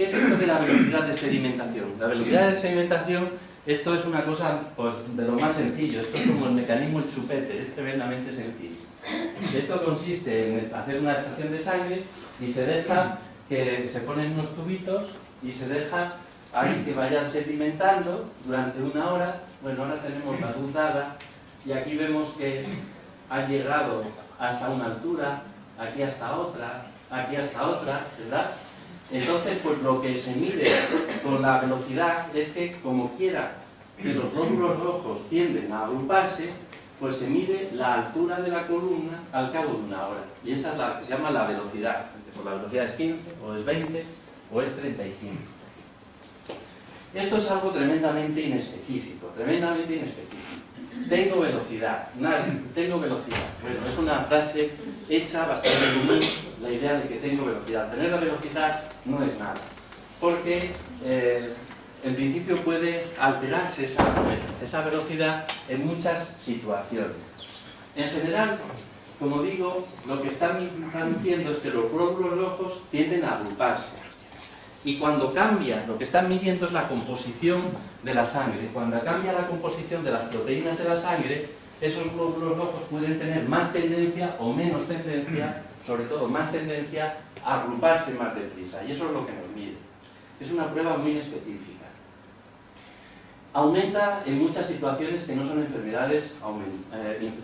¿Qué es esto de la velocidad de sedimentación? La velocidad de sedimentación, esto es una cosa pues, de lo más sencillo. Esto es como el mecanismo del chupete, es tremendamente sencillo. Esto consiste en hacer una extracción de sangre y se deja que se ponen unos tubitos y se deja ahí que vayan sedimentando durante una hora. Bueno, ahora tenemos la luz dada y aquí vemos que ha llegado hasta una altura, aquí hasta otra, ¿verdad? Entonces, pues lo que se mide con la velocidad es que, como quiera que los glóbulos rojos tienden a agruparse, pues se mide la altura de la columna al cabo de una hora. Y esa es la que se llama la velocidad. Pues la velocidad es 15, o es 20, o es 35. Esto es algo tremendamente inespecífico, tremendamente inespecífico. Tengo velocidad, nadie, tengo velocidad. Bueno, es una frase hecha bastante común, la idea de que tengo velocidad. Tener la velocidad no es nada, porque en principio puede alterarse esa velocidad en muchas situaciones. En general, como digo, lo que están diciendo es que los glóbulos rojos tienden a agruparse. Y cuando cambia, lo que están midiendo es la composición de la sangre. Cuando cambia la composición de las proteínas de la sangre, esos glóbulos rojos pueden tener más tendencia o menos tendencia, sobre todo más tendencia, a agruparse más deprisa. Y eso es lo que nos mide. Es una prueba muy específica. Aumenta en muchas situaciones que no son enfermedades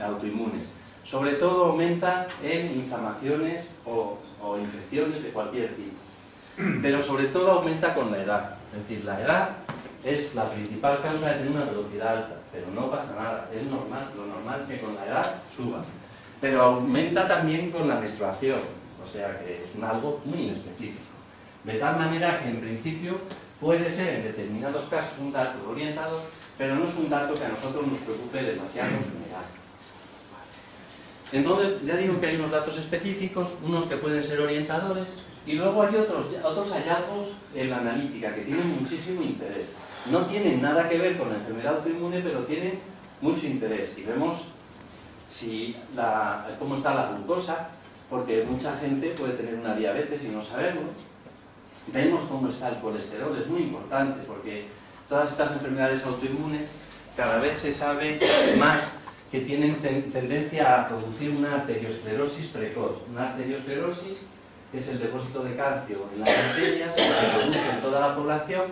autoinmunes. Sobre todo aumenta en inflamaciones o infecciones de cualquier tipo. Pero sobre todo aumenta con la edad. Es decir, la edad es la principal causa de tener una velocidad alta, pero no pasa nada, es normal, lo normal es que con la edad suba. Pero aumenta también con la menstruación, o sea que es algo muy inespecífico. De tal manera que en principio puede ser en determinados casos un dato orientador, pero no es un dato que a nosotros nos preocupe demasiado en general. Entonces, ya digo que hay unos datos específicos, unos que pueden ser orientadores, y luego hay otros hallazgos en la analítica que tienen muchísimo interés. No tienen nada que ver con la enfermedad autoinmune, pero tienen mucho interés. Y vemos cómo está la glucosa, porque mucha gente puede tener una diabetes y no saberlo. Vemos cómo está el colesterol, es muy importante, porque todas estas enfermedades autoinmunes cada vez se sabe más que tienen tendencia a producir una arteriosclerosis precoz. Una arteriosclerosis que es el depósito de calcio en las arterias, que se produce en toda la población,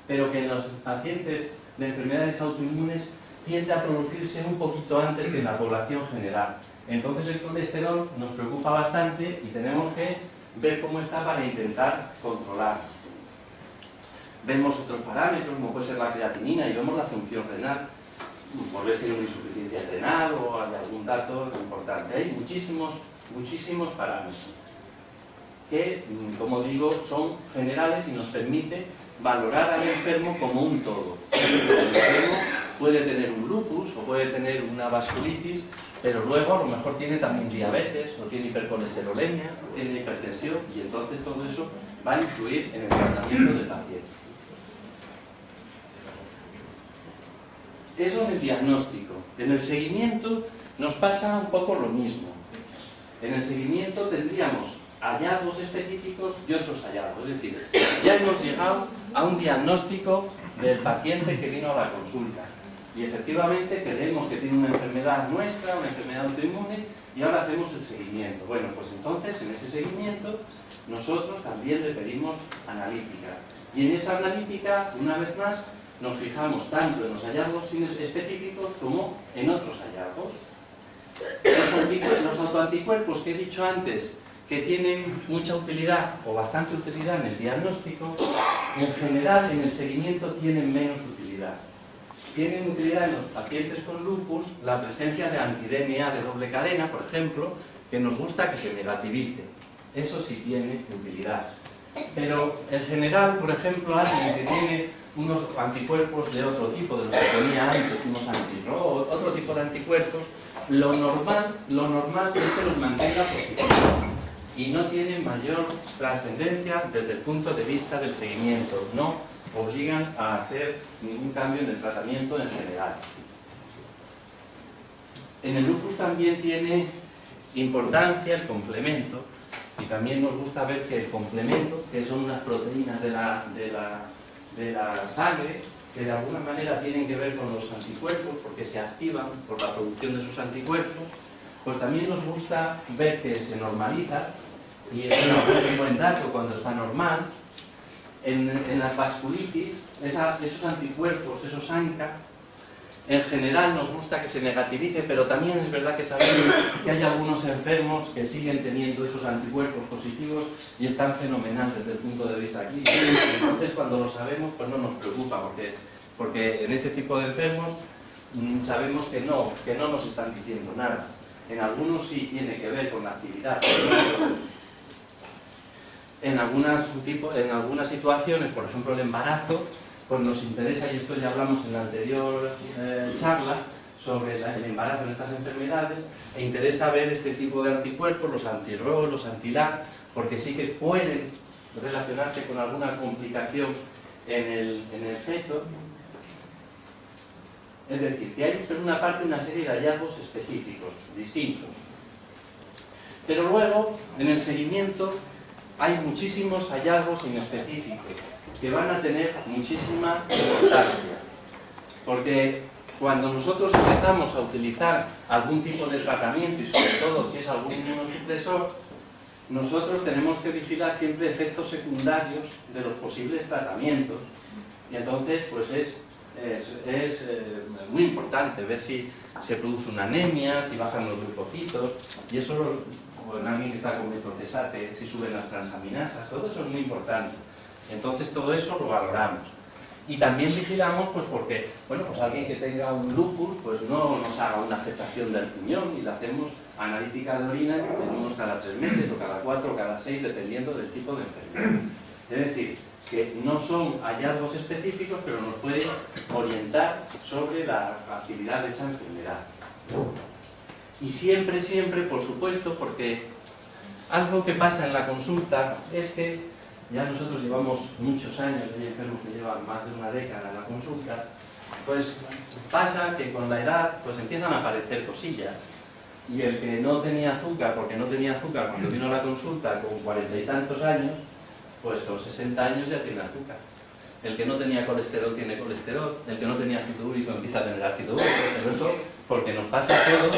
pero que en los pacientes de enfermedades autoinmunes tiende a producirse un poquito antes que en la población general. Entonces el colesterol nos preocupa bastante y tenemos que ver cómo está para intentar controlar. Vemos otros parámetros, como puede ser la creatinina, y vemos la función renal, por ver si hay una insuficiencia renal o hay algún dato importante. Hay muchísimos parámetros que, como digo, son generales y nos permite valorar al enfermo como un todo. El enfermo puede tener un lupus o puede tener una vasculitis, pero luego a lo mejor tiene también diabetes, o tiene hipercolesterolemia, o tiene hipertensión, y entonces todo eso va a influir en el tratamiento del paciente. Eso en el diagnóstico. En el seguimiento nos pasa un poco lo mismo. En el seguimiento tendríamos hallazgos específicos y otros hallazgos. Es decir, ya hemos llegado a un diagnóstico del paciente que vino a la consulta. Y efectivamente creemos que tiene una enfermedad nuestra, una enfermedad autoinmune, y ahora hacemos el seguimiento. Bueno, pues entonces en ese seguimiento nosotros también le pedimos analítica. Y en esa analítica, una vez más, nos fijamos tanto en los hallazgos específicos como en otros hallazgos. Los autoanticuerpos que he dicho antes, que tienen mucha utilidad o bastante utilidad en el diagnóstico, en general en el seguimiento tienen menos utilidad. Tienen utilidad en los pacientes con lupus la presencia de anti-DNA de doble cadena, por ejemplo, que nos gusta que se negativice. Eso sí tiene utilidad. Pero en general, por ejemplo, alguien que tiene unos anticuerpos de otro tipo, de los que ponía antes, unos otro tipo de anticuerpos, lo normal es que los mantenga positivos y no tienen mayor trascendencia desde el punto de vista del seguimiento. No obligan a hacer ningún cambio en el tratamiento en general. En el lupus también tiene importancia el complemento, Y también nos gusta ver que el complemento, que son unas proteínas de la sangre, que de alguna manera tienen que ver con los anticuerpos, porque se activan por la producción de sus anticuerpos, pues también nos gusta ver que se normaliza, y es un buen dato cuando está normal. En las vasculitis, esos anticuerpos, esos ANCA, en general nos gusta que se negativice, pero también es verdad que sabemos que hay algunos enfermos que siguen teniendo esos anticuerpos positivos y están fenomenal desde el punto de vista clínico. Entonces, cuando lo sabemos, pues no nos preocupa, porque en ese tipo de enfermos sabemos que no nos están diciendo nada. En algunos sí tiene que ver con la actividad. En algunas situaciones, por ejemplo el embarazo, pues nos interesa, y esto ya hablamos en la anterior charla, sobre el embarazo en estas enfermedades, e interesa ver este tipo de anticuerpos, los anti-RO, los anti-LAG, porque sí que pueden relacionarse con alguna complicación en el feto. Es decir, que hay por una parte una serie de hallazgos específicos, distintos. Pero luego, en el seguimiento, hay muchísimos hallazgos inespecíficos que van a tener muchísima importancia. Porque cuando nosotros empezamos a utilizar algún tipo de tratamiento, y sobre todo si es algún inmunosupresor, nosotros tenemos que vigilar siempre efectos secundarios de los posibles tratamientos. Y entonces, pues es muy importante ver si se produce una anemia, si bajan los leucocitos, y eso, o en alguien que está con metotrexate, si suben las transaminasas, todo eso es muy importante. Entonces todo eso lo valoramos. Y también vigilamos, pues porque, bueno, pues alguien que tenga un lupus, pues no nos haga una afectación del riñón, y le hacemos analítica de orina, que tenemos cada 3 meses, o cada 4, o cada 6, dependiendo del tipo de enfermedad. Es decir, que no son hallazgos específicos, pero nos pueden orientar sobre la actividad de esa enfermedad. Y siempre, siempre, por supuesto, porque algo que pasa en la consulta es que ya nosotros llevamos muchos años, hay enfermos que llevan más de una década en la consulta, pues pasa que con la edad pues empiezan a aparecer cosillas. Y el que no tenía azúcar, porque no tenía azúcar cuando vino a la consulta con 40 y tantos años, pues con 60 años ya tiene azúcar. El que no tenía colesterol tiene colesterol, el que no tenía ácido úrico empieza a tener ácido úrico, pero eso porque nos pasa todo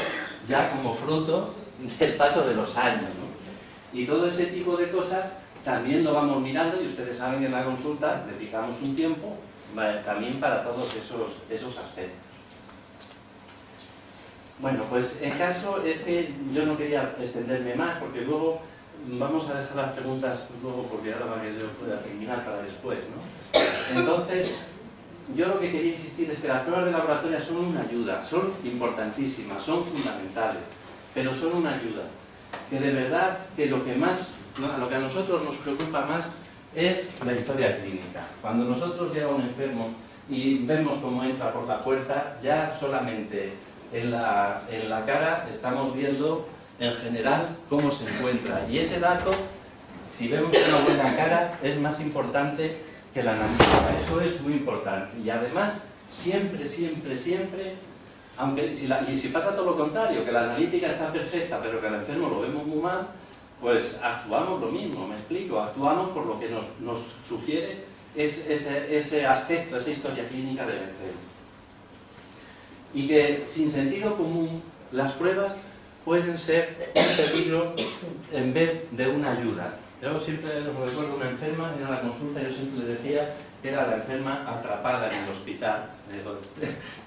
ya como fruto del paso de los años, ¿no? Y todo ese tipo de cosas también lo vamos mirando, y ustedes saben que en la consulta dedicamos un tiempo también para todos esos aspectos. Bueno, pues el caso es que yo no quería extenderme más, porque luego vamos a dejar las preguntas luego, porque ahora para que yo pueda terminar para después, ¿no? Entonces, yo lo que quería insistir es que las pruebas de laboratorio son una ayuda, son importantísimas, son fundamentales, pero son una ayuda. Que de verdad que lo que a nosotros nos preocupa más es la historia clínica. Cuando nosotros llega un enfermo y vemos cómo entra por la puerta, ya solamente en la cara estamos viendo en general cómo se encuentra. Y ese dato, si vemos una buena cara, es más importante que la analítica. Eso es muy importante. Y además, siempre, siempre, siempre, aunque si pasa todo lo contrario, que la analítica está perfecta, pero que al enfermo lo vemos muy mal, pues actuamos lo mismo, me explico. Actuamos por lo que nos sugiere ese aspecto, esa historia clínica del enfermo. Y que sin sentido común, las pruebas pueden ser un peligro en vez de una ayuda. Yo siempre recuerdo una enferma, en la consulta, yo siempre le decía que era la enferma atrapada en el hospital.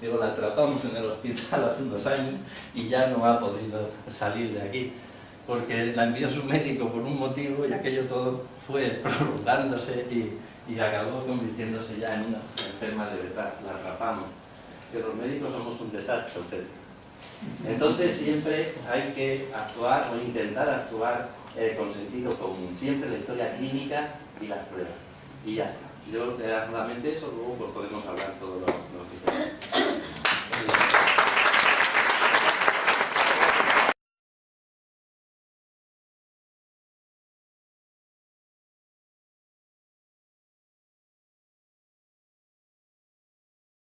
Digo, la atrapamos en el hospital hace unos años y ya no ha podido salir de aquí, porque la envió su médico por un motivo y aquello todo fue prolongándose y acabó convirtiéndose ya en una enferma de verdad. La atrapamos. Que los médicos somos un desastre, ustedes. Entonces siempre hay que actuar o intentar actuar con sentido común. Siempre la historia clínica y las pruebas. Y ya está. Yo solamente eso, luego pues podemos hablar todo lo